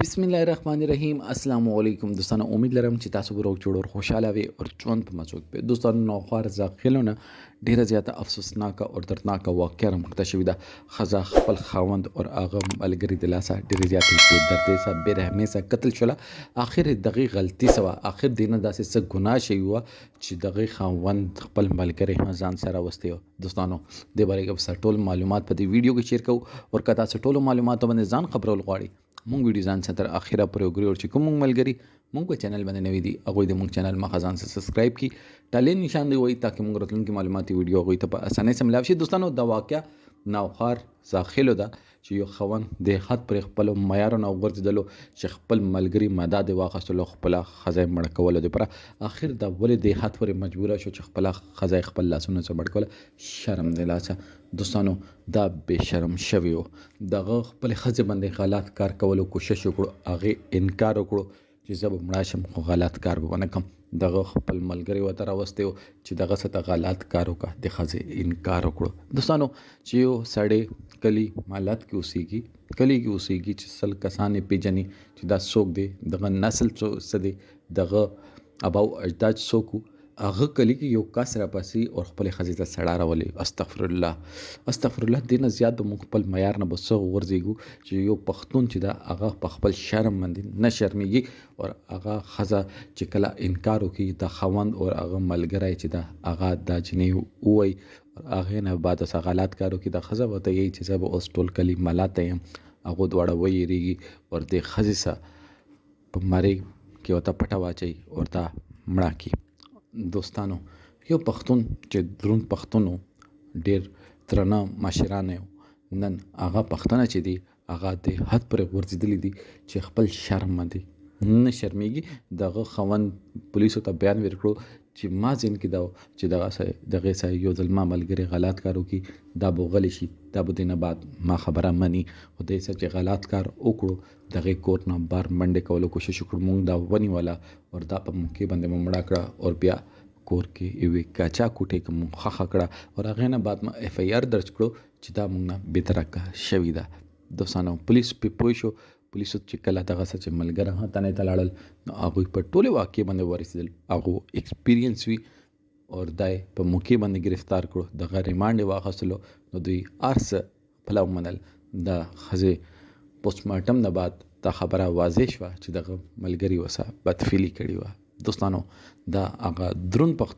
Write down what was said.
बिस्मिल्लाहिर्रहमानिर्रहीम अस्सलाम वालेकुम दोस्तانو उम्मीद लरम چې تاسو به روغ جوړ او خوشاله وي او ژوند په مزوج به دوستانو نوخوار ځاخلونه ډیره زیاته افسوسناک او دردناک واقعه رامخته شوې ده خزا خپل خاوند او هغه ملګری د لاسه ډیره زیاته بې دردۍ سره بې رحمۍ سره قتل شوله اخر دغه غلطي سوا اخر دینه داسې څه ګناه شوی و چې دغه خاوند خپل ملګری ځان سره وستي دوستانو د بارے کې ټول معلومات په دې ویډیو کې شیر کوو او کدا ټول معلومات باندې ځان خبرول غواړي مونږ ویډیو ځان تر اخره پورې وګورئ او چې کوم ملګری مونږ په چینل باندې نوی دي هغه د مونږ چینل ما خزان سره سبسکرایب کی ټاله نشان دی وای تاکي مونږ راتلونکي معلوماتي ویډیو هغه ته په اسانه سره ملاوي شي دوستانو دا واقعیا نوخار ځاخلو ده چې یو خوان د خط پر خپل معیار نه ورځدلو چې خپل ملګری ماده د واخصلو خپل خزای مړ کول دی پر اخر د ولې د خط پر مجبوره شو چې خپل خزای خپل لاسونه څخه مړ کول شرم دی لاسه دوستانو دا به شرم شویو دغه خپل خزه باندې غلط کار کولو کوشش وکړو هغه انکار وکړو چې زه به مړه شم خو غلط کار به ونه کوم دغه خپل ملګری وته راوستي چې دغه څه غلط کار وکړه د خزه انکار وکړو دوستانو چې یو سړی کلی مالات کې اوسېږي چې سل کسانې پیژني چې دا څوک دی دغه نسل څه دی دغه اباو اجداد څوک هغه کلی کې یو کس را پاسي او خپل خزې ته سړا راولي استغفر الله دینه زیات د خپل معیار نه بس ورزيګو چې یو پښتون چې دا هغه په خپل شرم باندې نه شرمېږي او هغه خزه چې کله انکار وکي د خوند او هغه ملګری چې دا هغه د جنې وای هغه نه بعد څه غلط کارو کې د خزه وته یي چې زب اوس ټول کلی ملاته يم هغه دواړه ویریږي او د خزې سره په مری کې وته پټه واچي او تا مړه کی دوستانو یو پښتون چې درون پښتونو ډیر ترنه مشرانه نن هغه پښتنه چې دی هغه د حد پر ورزيدلې دي چې خپل شرم باندې نه شرمېږي دغه خوند پولیسو ته بیان ورکړو چې ما ځین کې دا چې دغه سه یو ځلما ملګری غلط کارو کی دا بوغلی شي دا به دینه بعد ما خبره مني او د سه چې غلط کار وکړو دغه کور نه بار منډه کولو کوشش وکړو مونږ دا ونی والا اور دا په مونږ کې باندې مړه کړه او بیا کور کې یوې کاچا کوټې کوم خخ کړه او هغه نه بعد ما اف ای آر درج کړو چې دا مونږ نه بهتره شوی دا دوستانو پولیس په پوښو پولیسو چې کله دغه څه ملګری تنه تلاړل هغه په ټوله واقع باندې ورسېدل هغه ایکسپیرینس وی او دای په موقع باندې گرفتار کړو دغه ریمانډ واخصلو نو دوی ارس پلاو منل د خزه پوسټمارټم نه بعد دا خبره واضح شوه چې دغه ملګری وسه بدفعلی کړی و دوستانو دا هغه درون پښتون